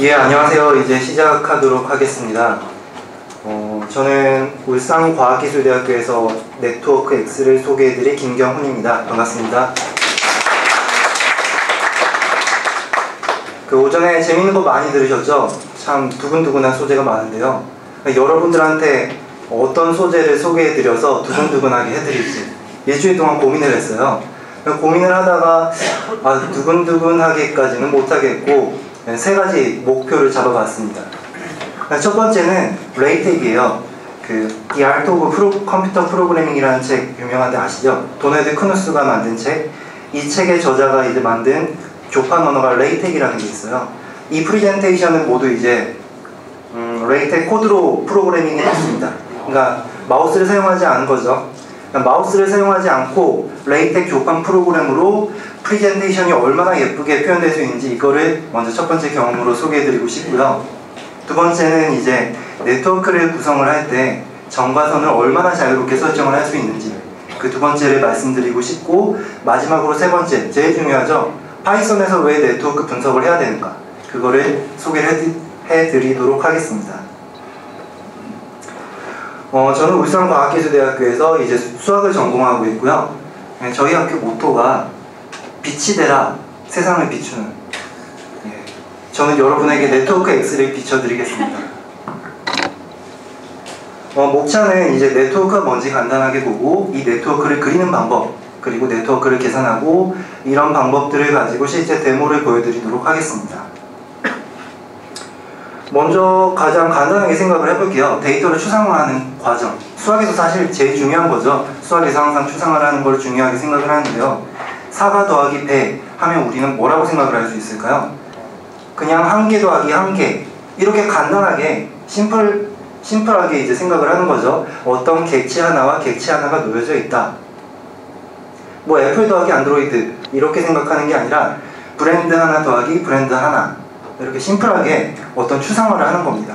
예, 안녕하세요. 이제 시작하도록 하겠습니다. 저는 울산과학기술대학교에서 네트워크 X를 소개해드릴 김경훈입니다. 반갑습니다. 오전에 재밌는 거 많이 들으셨죠? 참 두근두근한 소재가 많은데요. 여러분들한테 어떤 소재를 소개해드려서 두근두근하게 해드릴지 일주일 동안 고민을 했어요. 고민을 하다가 두근두근하게까지는 못하겠고 세 가지 목표를 잡아봤습니다. 첫 번째는 레이텍이에요. The Art of Computer Programming이라는 책 유명한데 아시죠? 도널드 크누스가 만든 책. 이 책의 저자가 이제 만든 교판 언어가 레이텍이라는 게 있어요. 이 프레젠테이션은 모두 이제 레이텍 코드로 프로그래밍이 됐습니다. 그러니까 마우스를 사용하지 않은 거죠. 마우스를 사용하지 않고 레이텍 교판 프로그램으로 프레젠테이션이 얼마나 예쁘게 표현될 수 있는지 이거를 먼저 첫 번째 경험으로 소개해드리고 싶고요. 두 번째는 이제 네트워크를 구성을 할 때 점과 선을 얼마나 자유롭게 설정을 할 수 있는지 그 두 번째를 말씀드리고 싶고, 마지막으로 세 번째, 제일 중요하죠. 파이썬에서 왜 네트워크 분석을 해야 되는가, 그거를 소개를 해드리도록 하겠습니다. 저는 울산과학기술대학교에서 이제 수학을 전공하고 있고요. 저희 학교 모토가 빛이 되라, 세상을 비추는. 저는 여러분에게 네트워크 X를 비춰드리겠습니다. 목차는 이제 네트워크가 뭔지 간단하게 보고, 이 네트워크를 그리는 방법, 그리고 네트워크를 계산하고, 이런 방법들을 가지고 실제 데모를 보여드리도록 하겠습니다. 먼저 가장 간단하게 생각을 해볼게요. 데이터를 추상화하는 과정. 수학에서 사실 제일 중요한 거죠. 수학에서 항상 추상화라는 걸 중요하게 생각을 하는데요. 4가 더하기 배 하면 우리는 뭐라고 생각을 할 수 있을까요? 그냥 1개 더하기 1개, 이렇게 간단하게 심플하게 이제 생각을 하는 거죠. 어떤 객체 하나와 객체 하나가 놓여져 있다. 뭐 애플 더하기 안드로이드 이렇게 생각하는 게 아니라 브랜드 하나 더하기 브랜드 하나, 이렇게 심플하게 어떤 추상화를 하는 겁니다.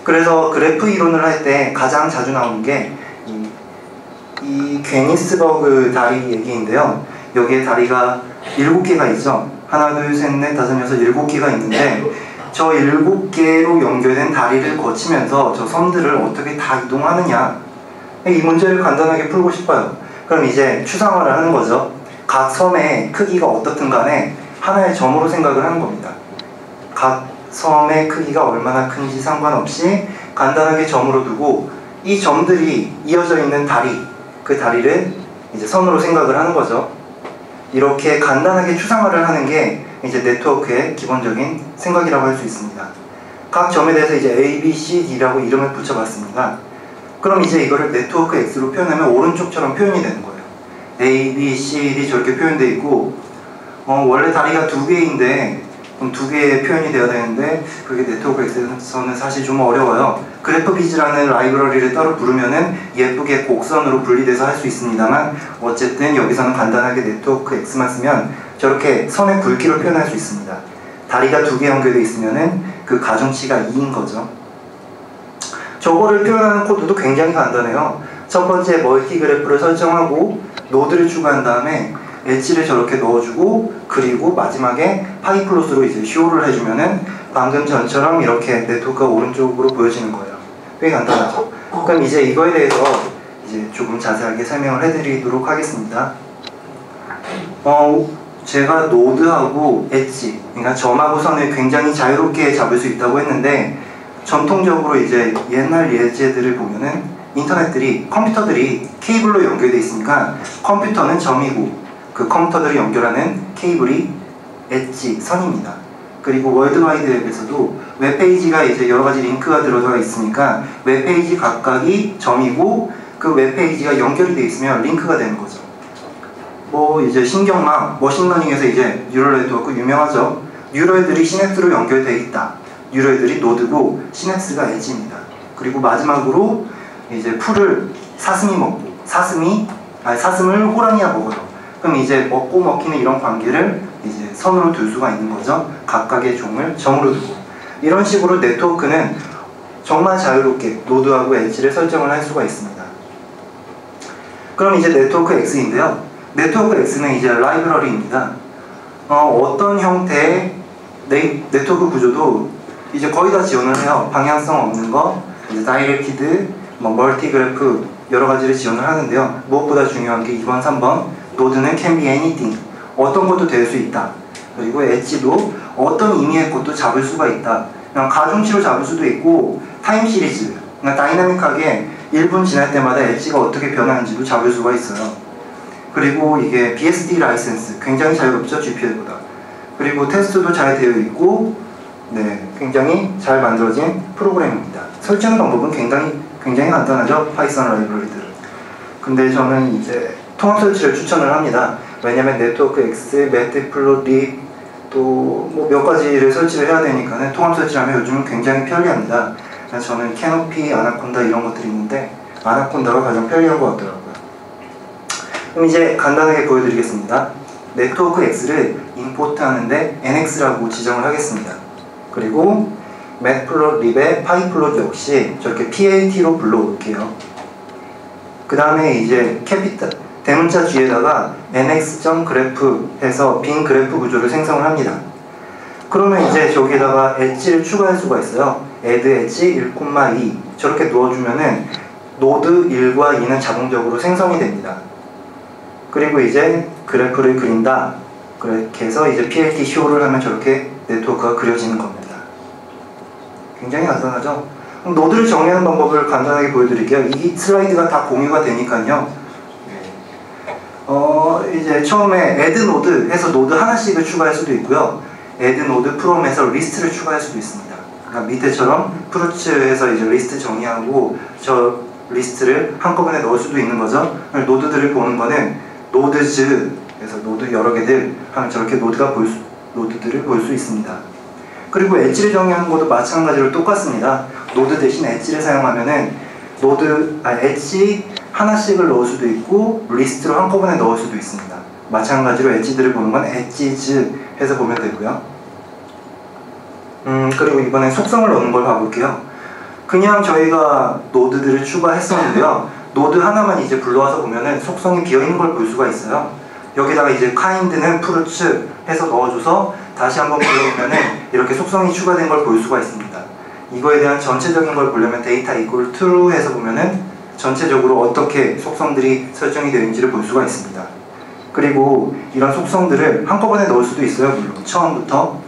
그래서 그래프 이론을 할 때 가장 자주 나오는 게 이 괴니스버그 다리 얘기인데요. 여기에 다리가 7개가 있죠. 하나, 둘, 셋, 넷, 다섯, 여섯, 7개가 있는데, 저 7개로 연결된 다리를 거치면서 저 섬들을 어떻게 다 이동하느냐, 이 문제를 간단하게 풀고 싶어요. 그럼 이제 추상화를 하는 거죠. 각 섬의 크기가 어떻든 간에 하나의 점으로 생각을 하는 겁니다. 각 섬의 크기가 얼마나 큰지 상관없이 간단하게 점으로 두고, 이 점들이 이어져 있는 다리, 그 다리를 이제 선으로 생각을 하는 거죠. 이렇게 간단하게 추상화를 하는 게 이제 네트워크의 기본적인 생각이라고 할 수 있습니다. 각 점에 대해서 이제 A, B, C, D라고 이름을 붙여봤습니다. 그럼 이제 이거를 네트워크 X로 표현하면 오른쪽처럼 표현이 되는 거예요. A, B, C, D 저렇게 표현되어 있고, 원래 다리가 2개인데 그럼 2개의 표현이 되어야 되는데, 그게 네트워크 X에서는 사실 좀 어려워요. 그래프비즈라는 라이브러리를 따로 부르면은 예쁘게 곡선으로 분리돼서 할 수 있습니다만, 어쨌든 여기서는 간단하게 네트워크 X만 쓰면 저렇게 선의 굵기로 표현할 수 있습니다. 다리가 2개 연결되어 있으면은 그 가중치가 2인 거죠. 저거를 표현하는 코드도 굉장히 간단해요. 첫 번째 멀티 그래프를 설정하고 노드를 추가한 다음에 엣지를 저렇게 넣어주고, 그리고 마지막에 파이플롯으로 이제 쇼를 해주면은 방금 전처럼 이렇게 네트워크가 오른쪽으로 보여지는 거예요. 꽤 간단하죠. 그럼 이제 이거에 대해서 이제 조금 자세하게 설명을 해드리도록 하겠습니다. 제가 노드하고 엣지, 그러니까 점하고 선을 굉장히 자유롭게 잡을 수 있다고 했는데, 전통적으로 이제 옛날 예제들을 보면은 인터넷들이, 컴퓨터들이 케이블로 연결되어 있으니까 컴퓨터는 점이고, 그 컴퓨터들을 연결하는 케이블이 엣지, 선입니다. 그리고 월드와이드웹에서도 웹페이지가 이제 여러가지 링크가 들어가 있으니까 웹페이지 각각이 점이고, 그 웹페이지가 연결이 되어 있으면 링크가 되는 거죠. 뭐 이제 신경망, 머신러닝에서 이제 뉴럴 네트워크 유명하죠. 뉴럴들이 시냅스로 연결되어 있다. 뉴럴들이 노드고 시냅스가 엣지입니다. 그리고 마지막으로 이제 풀을 사슴이 먹고, 사슴을 호랑이가 먹어요. 그럼 이제 먹고 먹히는 이런 관계를 이제 선으로 둘 수가 있는 거죠. 각각의 종을 점으로 두고. 이런 식으로 네트워크는 정말 자유롭게 노드하고 엣지를 설정을 할 수가 있습니다. 그럼 이제 네트워크 X인데요. 네트워크 X는 이제 라이브러리입니다. 어떤 형태의 네트워크 구조도 이제 거의 다 지원을 해요. 방향성 없는 거, 이제 다이렉티드, 뭐 멀티그래프 여러 가지를 지원을 하는데요. 무엇보다 중요한 게 2번, 3번 노드는 can be anything, 어떤 것도 될 수 있다. 그리고 엣지도 어떤 의미의 것도 잡을 수가 있다. 그냥 가중치로 잡을 수도 있고 타임 시리즈, 그냥 다이나믹하게 1분 지날 때마다 엣지가 어떻게 변하는지도 잡을 수가 있어요. 그리고 이게 BSD 라이센스 굉장히 자유롭죠, GPL보다. 그리고 테스트도 잘 되어 있고, 네, 굉장히 잘 만들어진 프로그램입니다. 설치하는 방법은 굉장히 간단하죠, 파이썬 라이브러리들은. 근데 저는 이제 통합 설치를 추천을 합니다. 왜냐면 네트워크 X, 매트플롯립 또 뭐 몇 가지를 설치를 해야 되니까는 통합 설치하면 요즘은 굉장히 편리합니다. 저는 캐노피, 아나콘다 이런 것들이 있는데 아나콘다가 가장 편리한 것 같더라고요. 그럼 이제 간단하게 보여드리겠습니다. 네트워크 X를 임포트 하는데 NX라고 지정을 하겠습니다. 그리고 매트플롯립의 파이플롯 역시 저렇게 PLT로 불러올게요. 그 다음에 이제 캐피탈 대문자 뒤에다가 nx.graph 해서 빈 그래프 구조를 생성을 합니다. 그러면 이제 저기에다가 엣지를 추가할 수가 있어요. add 엣지 1,2 저렇게 넣어주면은 노드 1과 2는 자동적으로 생성이 됩니다. 그리고 이제 그래프를 그린다. 그렇게 해서 이제 PLT 쇼를 하면 저렇게 네트워크가 그려지는 겁니다. 굉장히 간단하죠? 그럼 노드를 정리하는 방법을 간단하게 보여드릴게요. 이 슬라이드가 다 공유가 되니까요. 이제 처음에 add node 해서 노드 하나씩을 추가할 수도 있고요. add node from 해서 리스트를 추가할 수도 있습니다. 그러니까 밑에처럼 프루츠 해서 이제 리스트 정의하고 저 리스트를 한꺼번에 넣을 수도 있는 거죠. 노드들을 보는 거는 노드즈 그래서 노드 여러 개들 하면 저렇게 노드들을 볼 수 있습니다. 그리고 엣지를 정의하는 것도 마찬가지로 똑같습니다. 노드 대신 엣지를 사용하면은 엣지 하나씩을 넣을 수도 있고 리스트로 한꺼번에 넣을 수도 있습니다. 마찬가지로 엣지들을 보는 건 엣지즈 해서 보면 되고요. 그리고 이번에 속성을 넣는 걸 봐볼게요. 그냥 저희가 노드들을 추가했었는데요. 노드 하나만 이제 불러와서 보면은 속성이 비어있는 걸 볼 수가 있어요. 여기다가 이제 kind는 fruits 해서 넣어줘서 다시 한번 불러보면은 이렇게 속성이 추가된 걸 볼 수가 있습니다. 이거에 대한 전체적인 걸 보려면 data equal true 해서 보면은 전체적으로 어떻게 속성들이 설정이 되어 있는지를 볼 수가 있습니다. 그리고 이런 속성들을 한꺼번에 넣을 수도 있어요. 물론 처음부터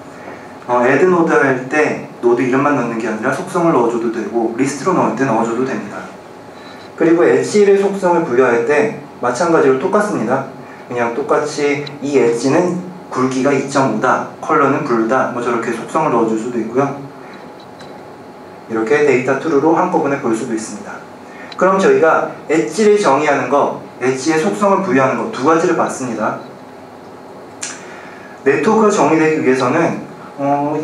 add node 할 때 노드 이름만 넣는 게 아니라 속성을 넣어줘도 되고 리스트로 넣을 때 넣어줘도 됩니다. 그리고 엣지의 속성을 부여할 때 마찬가지로 똑같습니다. 그냥 똑같이 이 엣지는 굵기가 2.5다, 컬러는 블루다, 뭐 저렇게 속성을 넣어줄 수도 있고요. 이렇게 데이터 true로 한꺼번에 볼 수도 있습니다. 그럼 저희가 엣지를 정의하는 거, 엣지의 속성을 부여하는 거 두 가지를 봤습니다. 네트워크가 정의되기 위해서는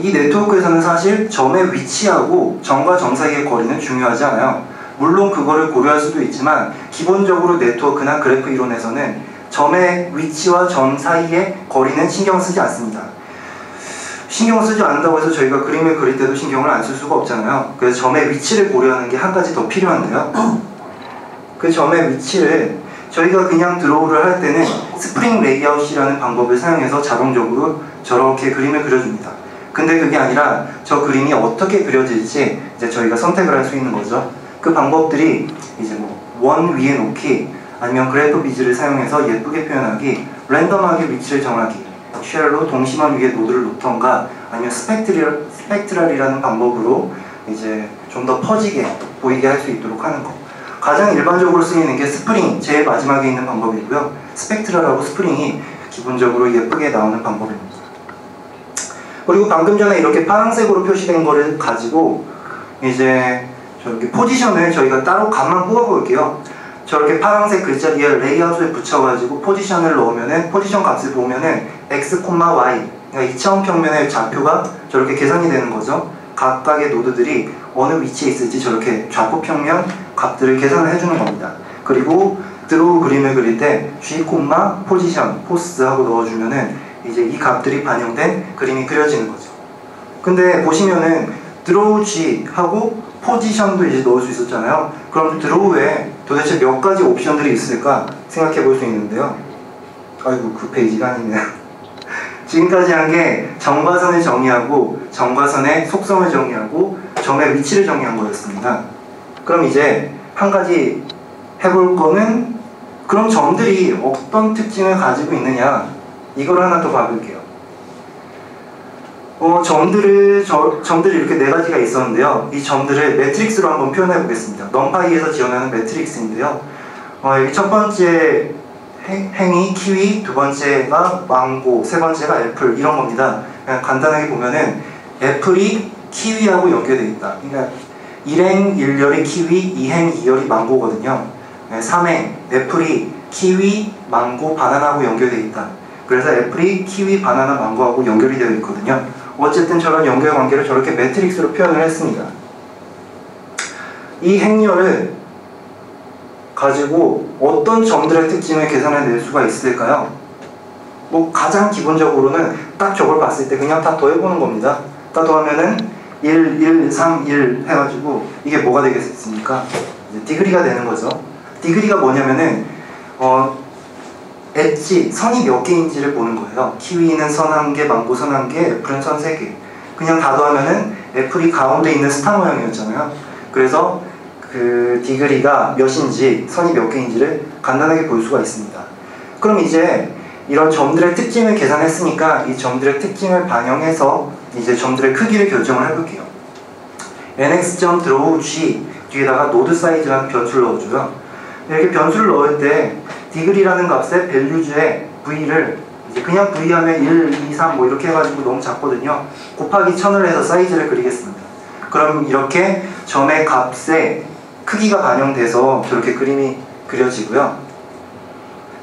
이 네트워크에서는 사실 점의 위치하고 점과 점 사이의 거리는 중요하지 않아요. 물론 그거를 고려할 수도 있지만 기본적으로 네트워크나 그래프 이론에서는 점의 위치와 점 사이의 거리는 신경 쓰지 않습니다. 신경을 쓰지 않는다고 해서 저희가 그림을 그릴 때도 신경을 안 쓸 수가 없잖아요. 그래서 점의 위치를 고려하는 게 한 가지 더 필요한데요. 그 점의 위치를 저희가 그냥 드로우를 할 때는 스프링 레이아웃이라는 방법을 사용해서 자동적으로 저렇게 그림을 그려줍니다. 근데 그게 아니라 저 그림이 어떻게 그려질지 이제 저희가 선택을 할 수 있는 거죠. 그 방법들이 이제 뭐 원 위에 놓기, 아니면 그래프 비즈를 사용해서 예쁘게 표현하기, 랜덤하게 위치를 정하기, 쉘로 동심원 위에 노드를 놓던가, 아니면 스펙트럴이라는 방법으로 이제 좀 더 퍼지게 보이게 할 수 있도록 하는 거. 가장 일반적으로 쓰이는 게 스프링, 제일 마지막에 있는 방법이고요. 스펙트럴하고 스프링이 기본적으로 예쁘게 나오는 방법입니다. 그리고 방금 전에 이렇게 파란색으로 표시된 거를 가지고 이제 저렇게 포지션을 저희가 따로 값만 뽑아 볼게요. 저렇게 파란색 글자 뒤에 레이아웃을 붙여가지고 포지션을 넣으면은 포지션 값을 보면은 x, y, 그러니까 이차원 평면의 좌표가 저렇게 계산이 되는 거죠. 각각의 노드들이 어느 위치에 있을지 저렇게 좌표 평면 값들을 계산을 해주는 겁니다. 그리고 드로우 그림을 그릴 때 g, 포지션, 포스 하고 넣어주면은 이제 이 값들이 반영된 그림이 그려지는 거죠. 근데 보시면은 드로우 g 하고 포지션도 이제 넣을 수 있었잖아요. 그럼 드로우에 도대체 몇 가지 옵션들이 있을까 생각해 볼 수 있는데요. 아이고, 그 페이지가 아니네요. 지금까지 한 게 점과선을 정의하고 점과선의 속성을 정의하고 점의 위치를 정의한 거였습니다. 그럼 이제 한 가지 해볼 거는 그럼 점들이 어떤 특징을 가지고 있느냐 이걸 하나 더 봐볼게요. 점들이 이렇게 네 가지가 있었는데요. 이 점들을 매트릭스로 한번 표현해 보겠습니다. 넘파이에서 지원하는 매트릭스인데요. 여기 첫 번째 행이 키위, 두 번째가 망고, 세 번째가 애플 이런 겁니다. 그냥 간단하게 보면은 애플이 키위하고 연결되어 있다. 그러니까 1행 1열이 키위, 2행 2열이 망고거든요. 3행 애플이 키위, 망고, 바나나하고 연결되어 있다. 그래서 애플이 키위, 바나나, 망고하고 연결이 되어 있거든요. 어쨌든 저런 연결관계를 저렇게 매트릭스로 표현을 했습니다. 이 행렬을 가지고 어떤 점들의 특징을 계산해낼 수가 있을까요? 뭐 가장 기본적으로는 딱 저걸 봤을 때 그냥 다 더해보는 겁니다. 다 더하면은 1, 1, 3, 1 해가지고 이게 뭐가 되겠습니까? 디그리가 되는 거죠. 디그리가 뭐냐면은 엣지, 선이 몇 개인지를 보는 거예요. 키위는 선 1개, 망고 선 1개, 애플은 선 3개. 그냥 다 더하면은 애플이 가운데 있는 스타 모양이었잖아요. 그래서 그 디그리가 몇인지, 선이 몇 개인지를 간단하게 볼 수가 있습니다. 그럼 이제 이런 점들의 특징을 계산했으니까 이 점들의 특징을 반영해서 이제 점들의 크기를 결정을 해볼게요. nx.draw g 뒤에다가 노드 사이즈라는 변수를 넣어줘요. 이렇게 변수를 넣을 때 디그리라는 값의 밸류즈에 v를 이제 그냥 v 하면 1, 2, 3 뭐 이렇게 해가지고 너무 작거든요. 곱하기 1000을 해서 사이즈를 그리겠습니다. 그럼 이렇게 점의 값에 크기가 반영돼서 저렇게 그림이 그려지고요.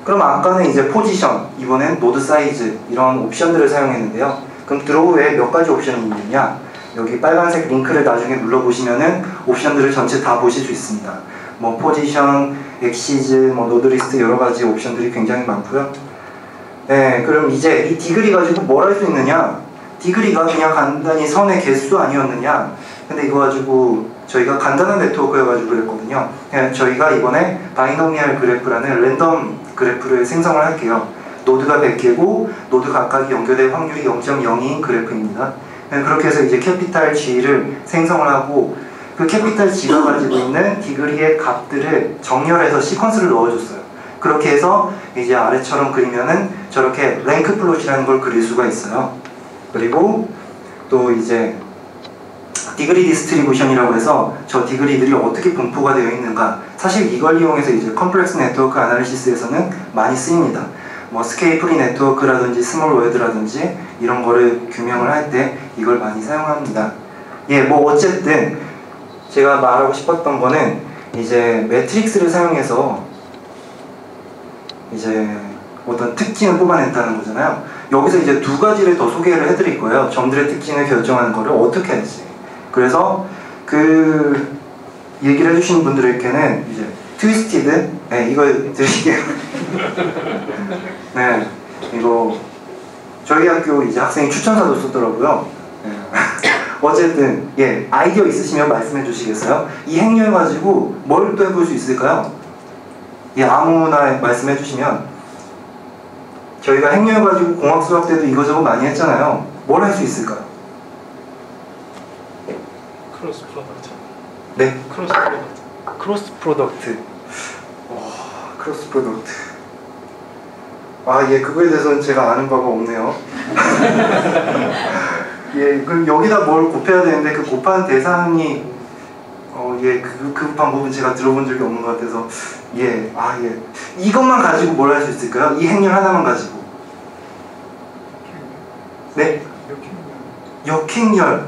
그럼 아까는 이제 포지션, 이번엔 노드 사이즈 이런 옵션들을 사용했는데요. 그럼 드로우에 몇 가지 옵션이 있느냐? 여기 빨간색 링크를 나중에 눌러보시면은 옵션들을 전체 다 보실 수 있습니다. 뭐 포지션, 엑시즈, 뭐 노드리스트 여러 가지 옵션들이 굉장히 많고요. 네, 그럼 이제 이 디그리 가지고 뭘 할 수 있느냐? 디그리가 그냥 간단히 선의 개수 아니었느냐? 근데 이거 가지고 저희가 간단한 네트워크여가지고 그랬거든요. 네, 저희가 이번에 바이노미얼 그래프라는 랜덤 그래프를 생성을 할게요. 노드가 100개고 노드 각각이 연결될 확률이 0.02인 그래프입니다. 네, 그렇게 해서 이제 캐피탈 G를 생성을 하고 그 캐피탈 G가 가지고 있는 디그리의 값들을 정렬해서 시퀀스를 넣어줬어요. 그렇게 해서 이제 아래처럼 그리면은 저렇게 랭크 플롯이라는 걸 그릴 수가 있어요. 그리고 또 이제 디그리 디스트리뷰션이라고 해서 저 디그리들이 어떻게 분포가 되어 있는가, 사실 이걸 이용해서 이제 컴플렉스 네트워크 아날리시스에서는 많이 쓰입니다. 뭐 스케이프리 네트워크라든지 스몰 월드라든지 이런 거를 규명을 할 때 이걸 많이 사용합니다. 예, 뭐 어쨌든 제가 말하고 싶었던 거는 이제 매트릭스를 사용해서 이제 어떤 특징을 뽑아낸다는 거잖아요. 여기서 이제 두 가지를 더 소개를 해드릴 거예요. 점들의 특징을 결정하는 거를 어떻게 할지. 그래서 그 얘기를 해주시는 분들에게는 이제 트위스티드, 네, 이거 드릴게요. 네, 이거 저희 학교 이제 학생이 추천사도 썼더라고요. 네. 어쨌든 예, 아이디어 있으시면 말씀해 주시겠어요? 이 행렬 가지고 뭘 또 해볼 수 있을까요? 예, 아무나 말씀해 주시면. 저희가 행렬 가지고 공학 수학 때도 이거저거 많이 했잖아요. 뭘 할 수 있을까요? 크로스 프로덕트. 네? 크로스 프로덕트. 크로스 프로덕트. 크로스 프로덕트. 아, 예, 그거에 대해서는 제가 아는 바가 없네요. 예, 그럼 여기다 뭘 곱해야 되는데 그 곱하는 대상이 예, 그 방법은 제가 들어본 적이 없는 것 같아서 예, 이것만 가지고 뭘 할 수 있을까요? 이 행렬 하나만 가지고. 네? 역행렬.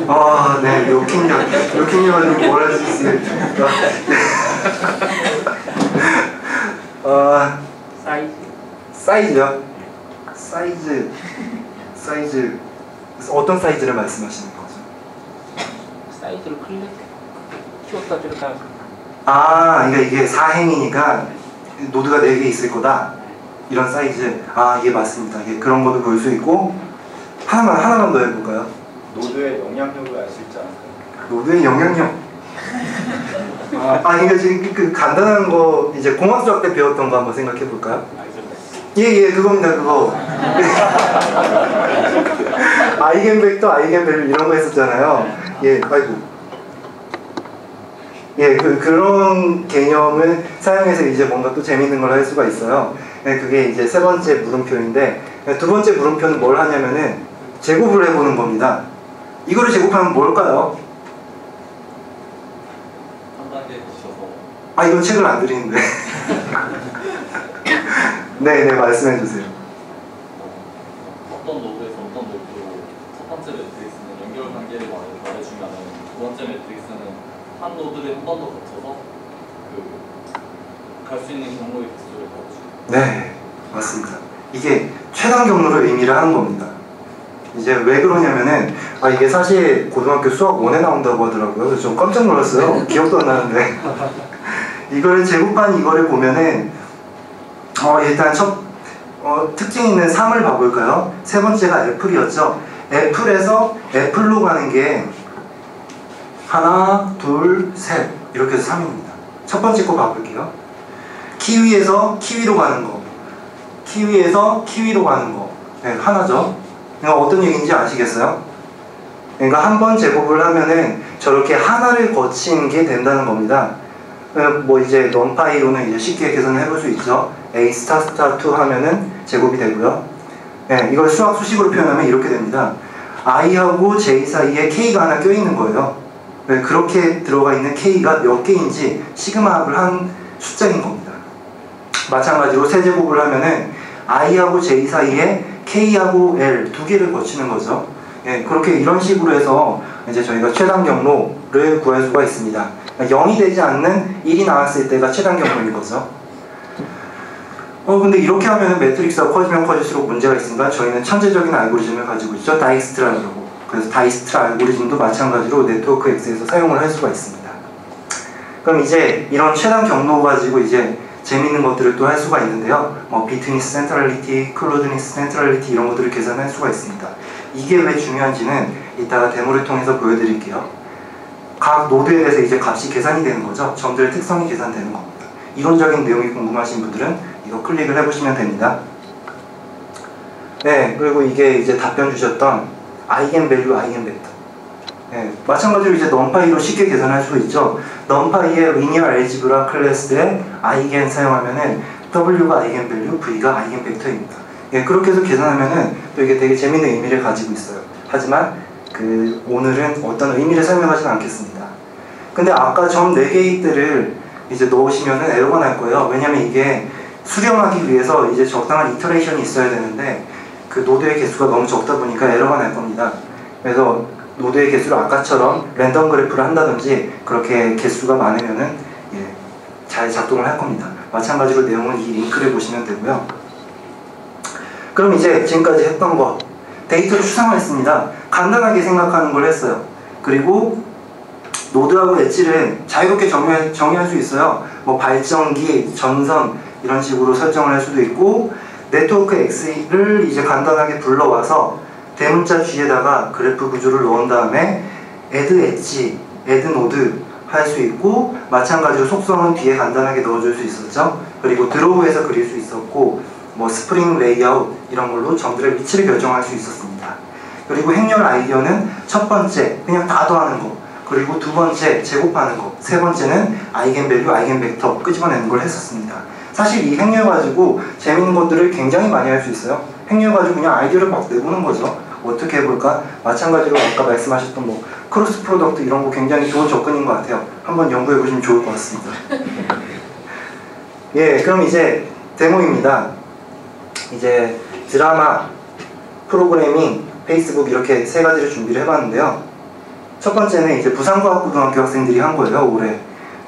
아, 네, 역행렬. 역행렬 가지고 뭘 할 수 있을까? 사이즈. 사이즈요? 사이즈. 어떤 사이즈를 말씀하시는 거죠? 사이즈를 키웠다 줄였다. 아, 그러니까 이게 4행이니까 노드가 4개 있을 거다. 이런 사이즈. 아, 예, 맞습니다. 예, 그런 것도 볼 수 있고. 하나만 더 해볼까요? 노드의 영향력을 알 수 있지 않을까요? 노드의 영향력. 그러니까 지금 그 간단한 거 이제 공학 수학 때 배웠던 거 한번 생각해 볼까요? 예, 그겁니다, 그거. 아이겐벡터, 아이겐밸류 이런 거 했었잖아요. 예, 아이고. 예, 그런 개념을 사용해서 이제 뭔가 또 재밌는 걸 할 수가 있어요. 예, 그게 이제 세 번째 물음표인데, 두 번째 물음표는 뭘 하냐면은 제곱을 해보는 겁니다. 이거를 제곱하면 뭘까요? 아, 이건 책을 안 드리는데. 네, 말씀해 주세요. 어떤 노드에서 어떤 노드로 첫 번째 매트릭스는 연결 관계를 말해주면 두 번째 매트릭스는 한 노드를 한 번 더 거쳐서 갈 수 있는 경로의 개수를 말해주죠. 네, 맞습니다. 이게 최단 경로를 의미를 하는 겁니다. 이제 왜 그러냐면은 이게 사실 고등학교 수학 1에 나온다고 하더라고요. 그래서 좀 깜짝 놀랐어요. 기억도 안 나는데 이거를 제곱한 이거를 보면은 일단 특징 있는 3을 봐볼까요? 세 번째가 애플이었죠. 애플에서 애플로 가는 게 하나, 둘, 셋 이렇게 해서 3입니다. 첫 번째 거 봐볼게요. 키위에서 키위로 가는 거, 키위에서 키위로 가는 거, 네, 하나죠. 그러니까 어떤 얘기인지 아시겠어요? 그러니까 한 번 제곱을 하면은 저렇게 하나를 거친 게 된다는 겁니다. 뭐 이제 넘파이로는 이제 쉽게 계산을 해볼 수 있죠. A 스타 스타 2 하면은 제곱이 되고요. 네, 이걸 수학 수식으로 표현하면 이렇게 됩니다. i하고 j 사이에 k가 하나 껴있는 거예요. 네, 그렇게 들어가 있는 k가 몇 개인지 시그마합을 한 숫자인 겁니다. 마찬가지로 세제곱을 하면은 i하고 j 사이에 k하고 l 두 개를 거치는 거죠. 예, 그렇게 이런 식으로 해서 이제 저희가 최단 경로를 구할 수가 있습니다. 0이 되지 않는 1이 나왔을 때가 최단 경로인 거죠. 근데 이렇게 하면 매트릭스가 커지면 커질수록 문제가 있으니까 저희는 천재적인 알고리즘을 가지고 있죠. 다이스트라라고. 그래서 다이스트라 알고리즘도 마찬가지로 네트워크 X에서 사용을 할 수가 있습니다. 그럼 이제 이런 최단 경로 가지고 이제 재밌는 것들을 또 할 수가 있는데요. 비트니스 센트럴리티, 클로드니스 센트럴리티 이런 것들을 계산할 수가 있습니다. 이게 왜 중요한지는 이따가 데모를 통해서 보여드릴게요. 각 노드에 대해서 이제 값이 계산이 되는 거죠. 점들의 특성이 계산되는 겁니다. 이론적인 내용이 궁금하신 분들은 이거 클릭을 해보시면 됩니다. 네, 그리고 이게 이제 답변 주셨던 아이겐밸류, 아이겐벡터. 네, 마찬가지로 이제 넘파이로 쉽게 계산할 수 있죠. 넘파이의 리니어 알지브라 클래스에 아이겐 사용하면은 W가 아이겐밸류, V가 아이겐벡터입니다. 예, 그렇게 해서 계산하면은 또 이게 되게 재밌는 의미를 가지고 있어요. 하지만 오늘은 어떤 의미를 설명하지는 않겠습니다. 근데 아까 점 4개들을 이제 넣으시면은 에러가 날 거예요. 왜냐면 이게 수렴하기 위해서 이제 적당한 이터레이션이 있어야 되는데 그 노드의 개수가 너무 적다 보니까 에러가 날 겁니다. 그래서 노드의 개수를 아까처럼 랜덤 그래프를 한다든지 그렇게 개수가 많으면은 잘 작동을 할 겁니다. 마찬가지로 내용은 이 링크를 보시면 되고요. 그럼 이제 지금까지 했던 거 데이터를 추상화했습니다. 간단하게 생각하는 걸 했어요. 그리고 노드하고 엣지를 자유롭게 정의할 수 있어요. 뭐 발전기, 전선 이런 식으로 설정을 할 수도 있고 네트워크 X를 이제 간단하게 불러와서 대문자 G에다가 그래프 구조를 넣은 다음에 add 엣지, add 노드 할 수 있고 마찬가지로 속성은 뒤에 간단하게 넣어줄 수 있었죠. 그리고 드로우해서 그릴 수 있었고 뭐 스프링 레이아웃 이런 걸로 점들의 위치를 결정할 수 있었습니다. 그리고 행렬 아이디어는 첫 번째 그냥 다 더하는 거, 그리고 두 번째 제곱하는 거, 세 번째는 아이겐밸류, 아이겐벡터 끄집어내는 걸 했었습니다. 사실 이 행렬 가지고 재밌는 것들을 굉장히 많이 할 수 있어요. 행렬 가지고 그냥 아이디어를 막 내보는 거죠. 어떻게 해볼까? 마찬가지로 아까 말씀하셨던 뭐 크로스 프로덕트 이런 거 굉장히 좋은 접근인 것 같아요. 한번 연구해보시면 좋을 것 같습니다. 예, 그럼 이제 데모입니다. 이제 드라마, 프로그래밍, 페이스북 이렇게 세 가지를 준비를 해봤는데요. 첫 번째는 이제 부산과학고등학교 학생들이 한 거예요. 올해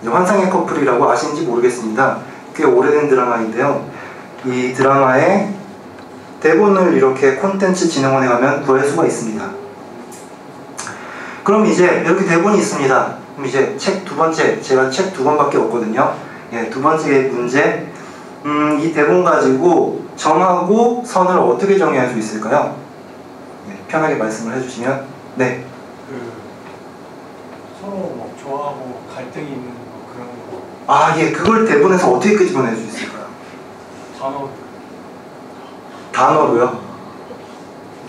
이제 환상의 커플이라고 아시는지 모르겠습니다. 꽤 오래된 드라마인데요. 이 드라마의 대본을 이렇게 콘텐츠 진흥원에 가면 구할 수가 있습니다. 그럼 이제 이렇게 대본이 있습니다. 그럼 이제 책 두 번째, 제가 책 2권밖에 없거든요. 예, 두 번째 문제, 이 대본 가지고 점하고 선을 어떻게 정의할 수 있을까요? 네, 편하게 말씀을 해주시면. 네. 서로 뭐 좋아하고 갈등이 있는 뭐 그런 거. 아, 예, 그걸 대본에서 어떻게 끄집어낼 수 있을까요? 단어. 단어로요.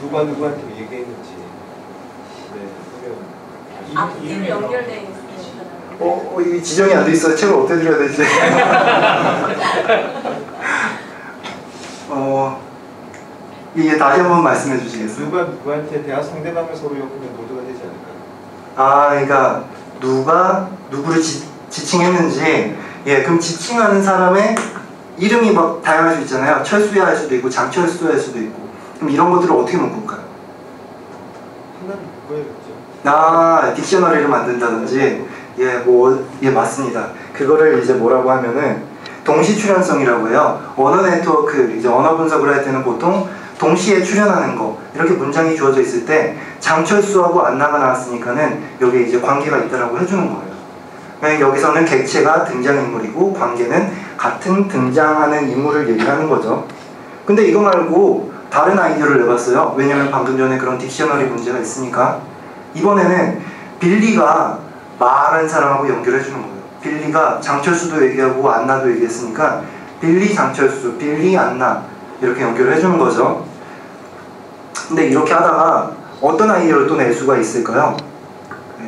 누가 누구한테 얘기했는지. 네, 앞뒤로 연결되어 있으니까. 이 지정이 안 돼 있어요. 책을 어떻게 드려야 되지? 이게 다시 한번 말씀해 주시겠어요? 누가 누구한테 대화 상대방을 서로 엮으면 모두가 되지 않을까요? 그러니까 누가 누구를 지칭했는지, 그럼 지칭하는 사람의 이름이 막 다양할 수 있잖아요. 철수야 할 수도 있고 장철수 할 수도 있고. 그럼 이런 것들을 어떻게 묶을까요? 하나는 그거였죠. 딕셔너리를 만든다든지, 맞습니다. 그거를 이제 뭐라고 하면은 동시 출현성이라고 해요. 언어 네트워크, 이제 언어 분석을 할 때는 보통 동시에 출현하는 거, 이렇게 문장이 주어져 있을 때 장철수하고 안나가 나왔으니까는 여기에 이제 관계가 있다라고 해주는 거예요. 여기서는 객체가 등장인물이고 관계는 같은 등장하는 인물을 얘기하는 거죠. 근데 이거 말고 다른 아이디어를 내봤어요. 왜냐면 방금 전에 그런 딕셔너리 문제가 있으니까. 이번에는 빌리가 말한 사람하고 연결해 주는 거예요. 빌리가 장철수도 얘기하고 안나도 얘기했으니까 빌리 장철수, 빌리 안나 이렇게 연결해 주는 거죠. 근데 이렇게 하다가 어떤 아이디어를 또 낼 수가 있을까요?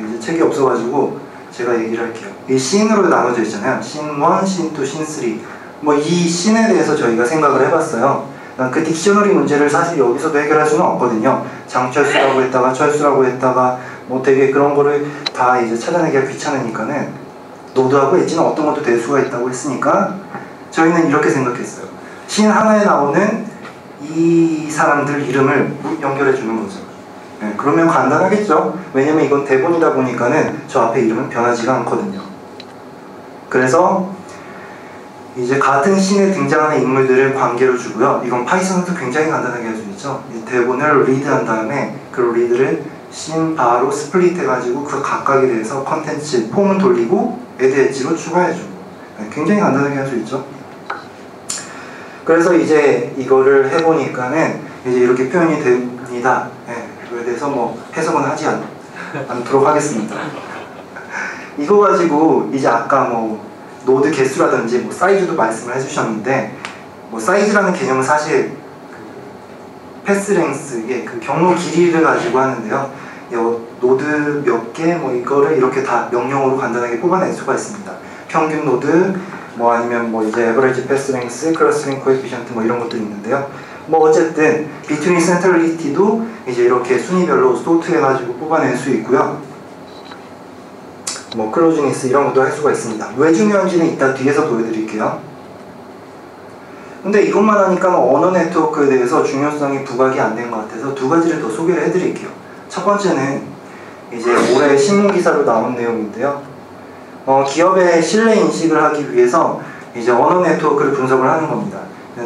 이제 책이 없어가지고 제가 얘기를 할게요. 이 씬으로 나눠져 있잖아요. 씬 1, 씬 2, 씬 3. 이 씬에 대해서 저희가 생각을 해봤어요. 그 딕셔너리 문제를 사실 여기서도 해결할 수는 없거든요. 장철수라고 했다가 철수라고 했다가 되게 그런 거를 다 이제 찾아내기가 귀찮으니까는 노드하고 엣지는 어떤 것도 될 수가 있다고 했으니까 저희는 이렇게 생각했어요. 씬 하나에 나오는 이 사람들 이름을 연결해 주는 거죠. 그러면 간단하겠죠? 왜냐면 이건 대본이다 보니까는 저 앞에 이름은 변하지가 않거든요. 그래서 이제 같은 씬에 등장하는 인물들을 관계로 주고요. 이건 파이썬에도 굉장히 간단하게 할 수 있죠. 이 대본을 리드한 다음에 그 리드를 씬 바로 스플릿 해가지고 그 각각에 대해서 컨텐츠, 폼은 돌리고 애드 엣지로 추가해주고. 굉장히 간단하게 할 수 있죠. 그래서 이제 이거를 해보니까는 이제 이렇게 표현이 됩니다. 그거에 대해서 해석은 하지 않도록 하겠습니다. 이거 가지고 이제 아까 노드 개수라든지 사이즈도 말씀을 해주셨는데 사이즈라는 개념은 사실 패스 랭스의 그 경로 길이를 가지고 하는데요. 노드 몇 개 이거를 이렇게 다 명령어로 간단하게 뽑아낼 수가 있습니다. 평균 노드 아니면 이제 에버리지 패스 랭스, 클러스터링 코에피션트 이런 것도 있는데요. 어쨌든 비트윈 센트럴리티도 이제 이렇게 순위별로 소트 해가지고 뽑아낼 수 있고요. 클로즈니스 이런 것도 할 수가 있습니다. 왜 중요한지는 이따 뒤에서 보여드릴게요. 근데 이것만 하니까 언어 네트워크에 대해서 중요성이 부각이 안 된 것 같아서 두 가지를 더 소개를 해드릴게요. 첫 번째는 이제 올해 신문기사로 나온 내용인데요. 기업의 신뢰 인식을 하기 위해서 이제 언어 네트워크를 분석을 하는 겁니다.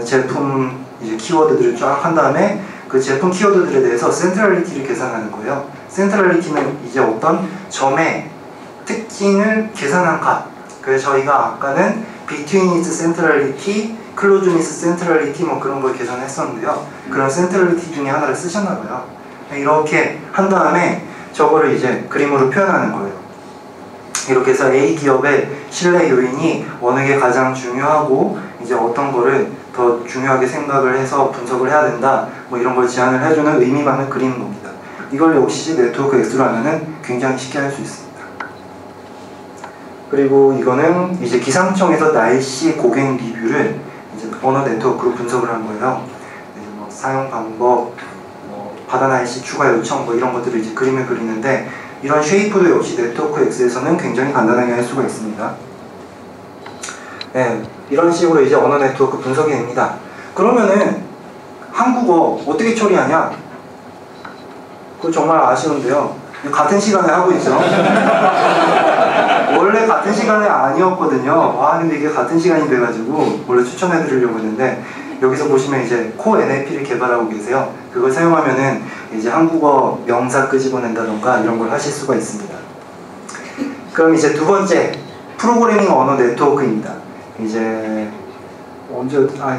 제품 이제 키워드들을 쫙 한 다음에 그 제품 키워드들에 대해서 센트럴리티를 계산하는 거예요. 센트럴리티는 이제 어떤 점의 특징을 계산한 값. 그래서 저희가 아까는 between is centrality, closeness centrality 그런 걸 계산했었는데요. 그런 centrality 중에 하나를 쓰셨나봐요. 이렇게 한 다음에 저거를 이제 그림으로 표현하는 거예요. 이렇게 해서 A 기업의 신뢰 요인이 어느 게 가장 중요하고 이제 어떤 거를 더 중요하게 생각을 해서 분석을 해야 된다 이런 걸 제안을 해주는 의미만을 그리는 겁니다. 이걸 역시 네트워크 X로 하면은 굉장히 쉽게 할 수 있습니다. 그리고 이거는 이제 기상청에서 날씨 고객 리뷰를 이제 언어 네트워크로 분석을 한 거예요. 사용 방법, 바다 날씨 추가 요청 이런 것들을 이제 그림을 그리는데 이런 쉐이프도 역시 네트워크 X에서는 굉장히 간단하게 할 수가 있습니다. 이런 식으로 이제 언어 네트워크 분석이 됩니다. 그러면은 한국어 어떻게 처리하냐? 그거 정말 아쉬운데요. 같은 시간에 하고 있죠. 원래 같은 시간에 아니었거든요. 근데 이게 같은 시간이 돼가지고 원래 추천해 드리려고 했는데 여기서 보시면 이제 코 NLP를 개발하고 계세요. 그걸 사용하면은 이제 한국어 명사 끄집어낸다던가 이런 걸 하실 수가 있습니다. 그럼 이제 두 번째 프로그래밍 언어 네트워크입니다. 이제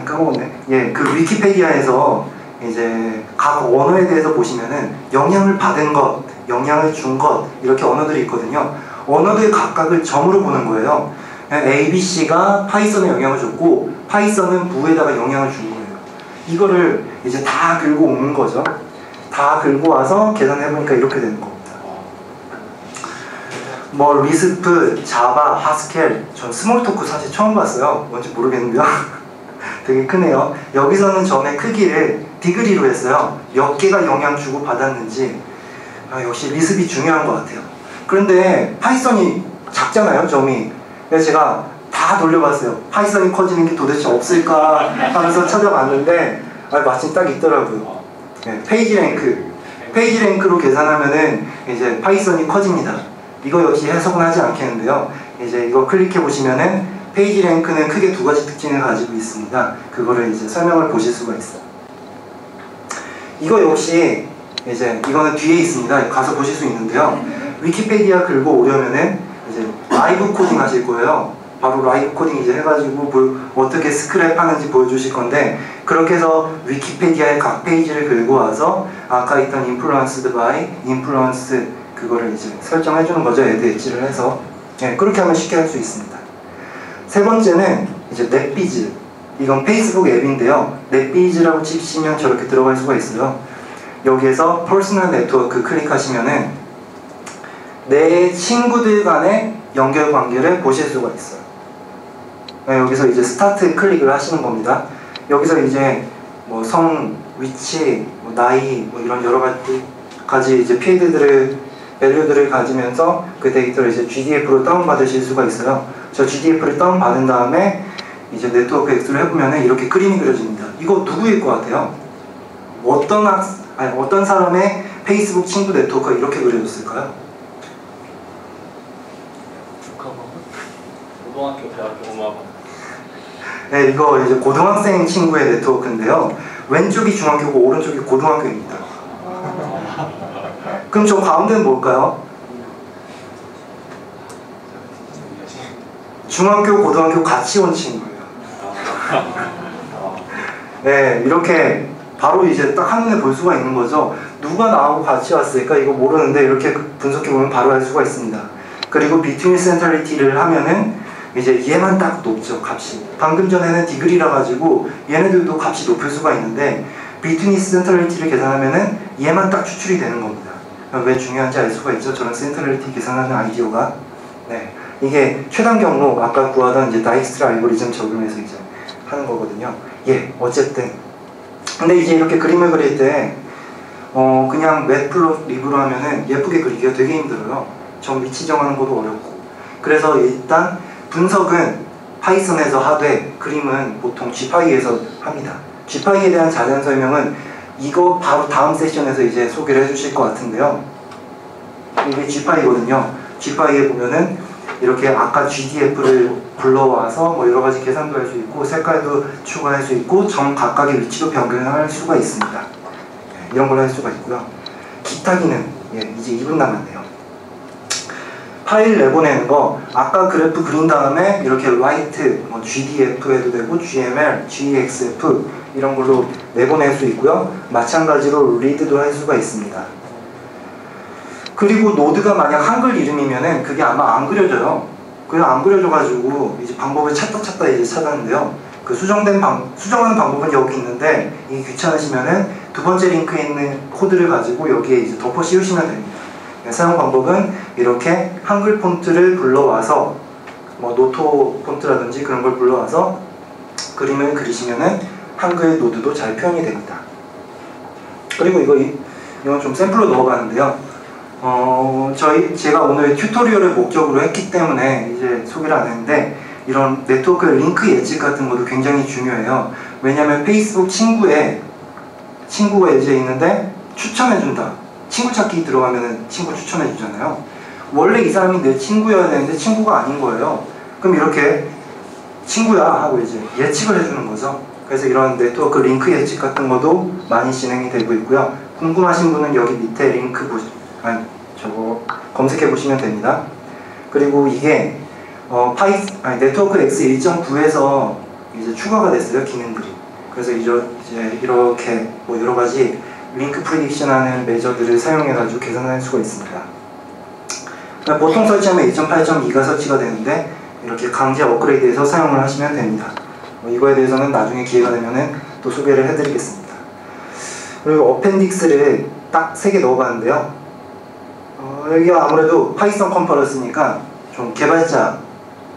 까먹었네. 그 위키페디아에서 이제 각 언어에 대해서 보시면은 영향을 받은 것, 영향을 준 것 이렇게 언어들이 있거든요. 언어들 각각을 점으로 보는 거예요. ABC가 파이썬에 영향을 줬고 파이썬은 부에다가 영향을 준 거예요. 이거를 이제 다 긁고 오는 거죠. 다 긁고 와서 계산해보니까 이렇게 되는 겁니다. 뭐 리스프, 자바, 하스켈, 전 스몰토크 사실 처음 봤어요. 뭔지 모르겠는데요. 되게 크네요. 여기서는 점의 크기를 디그리로 했어요. 몇 개가 영향 주고 받았는지. 역시 리스프이 중요한 것 같아요. 그런데 파이썬이 작잖아요, 점이. 그래서 제가 다 돌려봤어요. 파이썬이 커지는 게 도대체 없을까 하면서 찾아봤는데 마침 딱 있더라고요. 네, 페이지 랭크로 계산하면은 이제 파이썬이 커집니다. 이거 역시 해석은 하지 않겠는데요. 이제 이거 클릭해 보시면은 페이지 랭크는 크게 두 가지 특징을 가지고 있습니다. 그거를 이제 설명을 보실 수가 있어요. 이거 역시 이제 이거는 뒤에 있습니다. 가서 보실 수 있는데요. 위키피디아 긁고 오려면은 이제 라이브 코딩 하실 거예요. 바로 라이브 코딩 이제 해가지고 어떻게 스크랩 하는지 보여주실 건데, 그렇게 해서 위키피디아의 각 페이지를 긁고 와서 아까 있던 influenced by, influence 그거를 이제 설정해 주는 거죠. add 엣지를 해서. 네, 그렇게 하면 쉽게 할 수 있습니다. 세 번째는 이제 넷비즈. 이건 페이스북 앱인데요. 넷비즈라고 치시면 저렇게 들어갈 수가 있어요. 여기에서 퍼스널 네트워크 클릭하시면은 내 친구들 간의 연결 관계를 보실 수가 있어요. 네, 여기서 이제 스타트 클릭을 하시는 겁니다. 여기서 이제 뭐 성, 위치, 뭐 나이, 뭐 이런 여러 가지 이제 밸류들을 가지면서 그 데이터를 이제 GDF로 다운받으실 수가 있어요. 저 GDF를 다운받은 다음에 이제 네트워크 X를 해보면 이렇게 그림이 그려집니다. 이거 누구일 것 같아요? 어떤 사람의 페이스북 친구 네트워크가 이렇게 그려졌을까요? 고등학교, 대학교, 음악. 네, 이거 이제 고등학생 친구의 네트워크인데요. 왼쪽이 중학교고 오른쪽이 고등학교입니다. 그럼 저 가운데는 뭘까요? 중학교, 고등학교 같이 온 친구예요. 네, 이렇게 바로 이제 딱 한눈에 볼 수가 있는 거죠. 누가 나하고 같이 왔을까? 이거 모르는데 이렇게 분석해보면 바로 알 수가 있습니다. 그리고 between centrality를 하면은 이제 얘만 딱 높죠, 값이. 방금 전에는 디그리라 가지고 얘네들도 값이 높을 수가 있는데 between centrality를 계산하면은 얘만 딱 추출이 되는 겁니다. 왜 중요한지 알 수가 있죠. 저는 센트럴리티 계산하는 아이디어가. 네, 이게 최단 경로 아까 구하던 이제 다이스트라 알고리즘 적용해서 이제 하는 거거든요. 예, 어쨌든. 근데 이제 이렇게 그림을 그릴 때 그냥 매트플롯립으로 하면은 예쁘게 그리기가 되게 힘들어요. 점 위치 정하는 것도 어렵고. 그래서 일단 분석은 파이썬에서 하되 그림은 보통 GPy에서 합니다. GPy에 대한 자세한 설명은 이거 바로 다음 세션에서 이제 소개를 해주실 것 같은데요. 이게 GPy거든요. GPy에 보면은 이렇게 아까 GDF를 불러와서 뭐 여러 가지 계산도 할 수 있고 색깔도 추가할 수 있고 점 각각의 위치도 변경할 수가 있습니다. 이런 걸 할 수가 있고요. 기타 기능, 이제 2분 남았네요. 파일 내보내는 거, 아까 그래프 그린 다음에 이렇게 write, 뭐 GDF 해도 되고 GML, GXF 이런 걸로 내보낼 수 있고요. 마찬가지로 read도 할 수가 있습니다. 그리고 노드가 만약 한글 이름이면은 그게 아마 안 그려져요. 그냥 안 그려져가지고 이제 방법을 찾다 이제 찾았는데요. 그 수정하는 방법은 여기 있는데 이게 귀찮으시면은 두 번째 링크에 있는 코드를 가지고 여기에 이제 덮어 씌우시면 됩니다. 사용 방법은 이렇게 한글 폰트를 불러와서 뭐 노토 폰트라든지 그런 걸 불러와서 그림을 그리시면은 한글 노드도 잘 표현이 됩니다. 그리고 이건 좀 샘플로 넣어봤는데요. 제가 오늘 튜토리얼을 목적으로 했기 때문에 이제 소개를 안 했는데 이런 네트워크 링크 예측 같은 것도 굉장히 중요해요. 왜냐하면 페이스북 친구가 이제 있는데 추천해준다. 친구 찾기 들어가면 친구 추천해주잖아요. 원래 이 사람이 내 친구여야 되는데 친구가 아닌 거예요. 그럼 이렇게 친구야 하고 이제 예측을 해주는 거죠. 그래서 이런 네트워크 링크 예측 같은 것도 많이 진행이 되고 있고요. 궁금하신 분은 여기 밑에 링크 저거 검색해 보시면 됩니다. 그리고 이게 네트워크 X 1.9에서 이제 추가가 됐어요, 기능들이. 그래서 이제 이렇게 뭐 여러 가지 링크 프리딕션 하는 메저들을 사용해 가지고 계산할 수가 있습니다. 보통 설치하면 1.8.2가 설치가 되는데 이렇게 강제 업그레이드해서 사용을 하시면 됩니다. 이거에 대해서는 나중에 기회가 되면은 또 소개를 해드리겠습니다. 그리고 어펜딕스를 딱 3개 넣어봤는데요. 여기가 아무래도 파이썬 컴파일러스니까 좀 개발자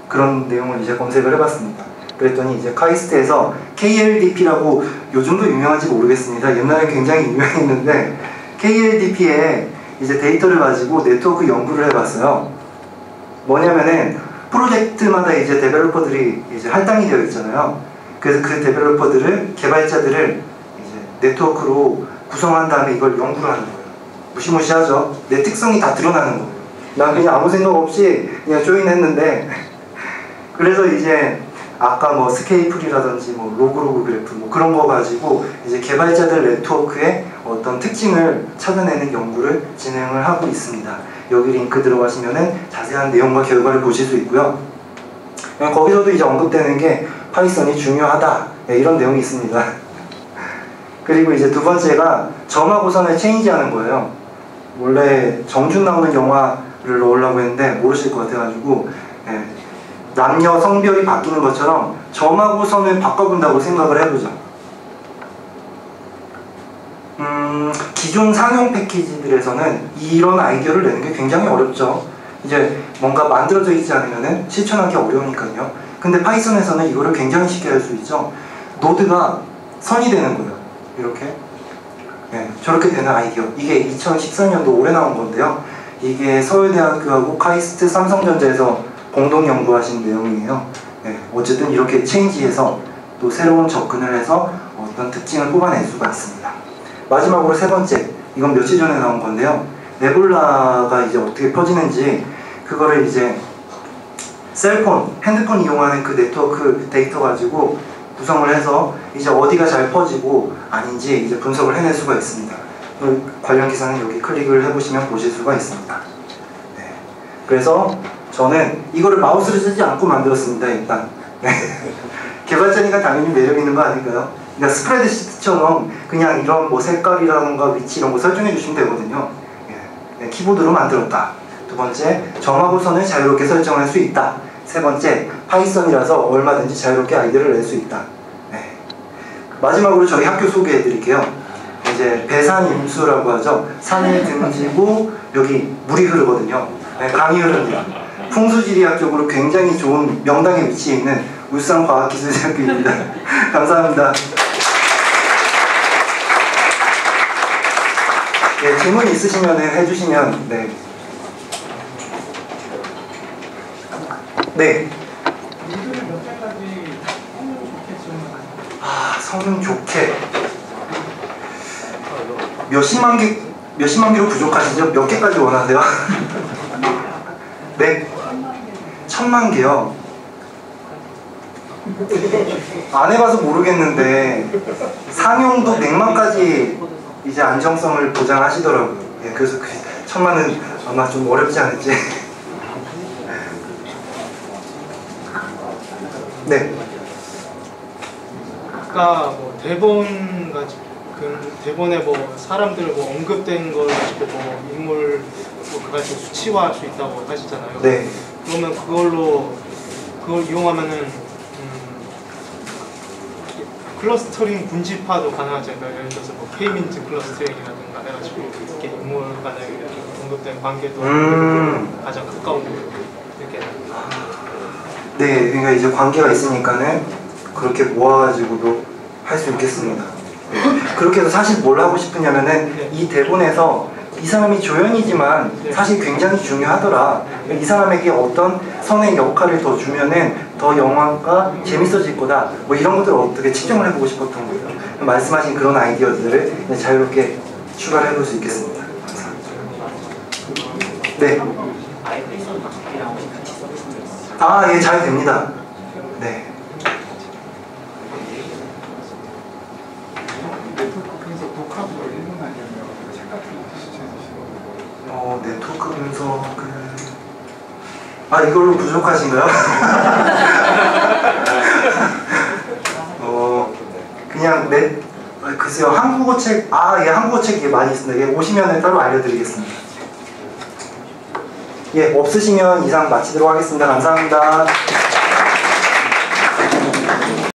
그런 내용을 이제 검색을 해봤습니다. 그랬더니 이제 카이스트에서 KLDP라고 요즘도 유명한지 모르겠습니다. 옛날에 굉장히 유명했는데 KLDP에 이제 데이터를 가지고 네트워크 연구를 해봤어요. 뭐냐면은 프로젝트마다 이제 데벨로퍼들이 이제 할당이 되어 있잖아요. 그래서 그 데벨로퍼들을 개발자들을 이제 네트워크로 구성한 다음에 이걸 연구를 하는 거예요. 무시무시하죠. 내 특성이 다 드러나는 거예요. 난 그냥 아무 생각 없이 그냥 조인했는데 그래서 이제 아까 뭐 스케이플이라든지 뭐 로그로그 그래프 뭐 그런 거 가지고 이제 개발자들 네트워크의 어떤 특징을 찾아내는 연구를 진행을 하고 있습니다. 여기 링크 들어가시면은 자세한 내용과 결과를 보실 수 있고요. 거기서도 이제 언급되는 게 파이썬이 중요하다 이런 내용이 있습니다. 그리고 이제 두 번째가 점하고선을 체인지하는 거예요. 원래 정준 나오는 영화를 넣으려고 했는데 모르실 것 같아가지고 남녀 성별이 바뀌는 것처럼 점하고 선을 바꿔본다고 생각을 해보죠. 기존 상용 패키지들에서는 이런 아이디어를 내는 게 굉장히 어렵죠. 이제 뭔가 만들어져 있지 않으면 실천하기 어려우니까요. 근데 파이썬에서는 이거를 굉장히 쉽게 할 수 있죠. 노드가 선이 되는 거예요. 이렇게 저렇게 되는 아이디어. 이게 2014년도 올해 나온 건데요. 이게 서울대학교하고 카이스트 삼성전자에서 공동 연구하신 내용이에요. 어쨌든 이렇게 체인지해서 또 새로운 접근을 해서 어떤 특징을 뽑아낼 수가 있습니다. 마지막으로 세 번째, 이건 며칠 전에 나온 건데요. 네불라가 이제 어떻게 퍼지는지 그거를 이제 셀폰, 핸드폰 이용하는 그 네트워크 데이터 가지고 구성을 해서 이제 어디가 잘 퍼지고 아닌지 이제 분석을 해낼 수가 있습니다. 관련 기사는 여기 클릭을 해보시면 보실 수가 있습니다. 그래서 저는 이거를 마우스를 쓰지 않고 만들었습니다. 일단 개발자니까 당연히 매력 있는 거 아닐까요? 그러니까 스프레드시트처럼 그냥 이런 뭐 색깔이라던가 위치 이런 거 설정해 주시면 되거든요. 키보드로 만들었다. 두 번째, 점하고 선을 자유롭게 설정할 수 있다. 세 번째, 파이썬이라서 얼마든지 자유롭게 아이디어를 낼 수 있다. 마지막으로 저희 학교 소개해 드릴게요. 이제 배산임수라고 하죠. 산을 등지고 여기 물이 흐르거든요. 강이 흐릅니다. 풍수지리학적으로 굉장히 좋은 명당에 위치해 있는 울산과학기술대학교입니다. 감사합니다. 질문 있으시면 해주시면 네. 성능 좋게 몇십만 개로 부족하시죠? 몇 개까지 원하세요? 네? 1000만 개요? 안 해봐서 모르겠는데 상용도 100만까지 이제 안정성을 보장하시더라고요. 그래서 1000만은 아마 좀 어렵지 않을지. 네. 아까 뭐 대본 가지고 그 대본에 뭐 사람들 뭐 언급된 걸 가지고 뭐 인물 뭐 그거 가지고 수치화할 수 있다고 하시잖아요. 네. 그러면 그걸 이용하면은 클러스터링 분집화도 가능하지 않을까요? 예를 들어서 뭐 K민트 클러스터링이라든가 해가지고 이렇게 인물 간에 이렇게 언급된 관계도 가장 가까운 이렇게. 네, 그러니까 이제 관계가 있으니까는 그렇게 모아가지고도 할 수 있겠습니다. 네. 그렇게 해서 사실 뭘 하고 싶으냐면은 이 대본에서 이 사람이 조연이지만 사실 굉장히 중요하더라. 이 사람에게 어떤 선의 역할을 더 주면은 더 영화가 재밌어질 거다. 뭐 이런 것들을 어떻게 측정을 해보고 싶었던 거예요. 말씀하신 그런 아이디어들을 자유롭게 추가를 해볼 수 있겠습니다. 감사합니다. 네. 아, 예, 잘 됩니다. 네. 네트워크 분석을 이걸로 부족하신가요? 그냥 글쎄요, 한국어 책 예, 한국어 책 많이 있습니다. 예, 오시면 따로 알려드리겠습니다. 예, 없으시면 이상 마치도록 하겠습니다. 감사합니다.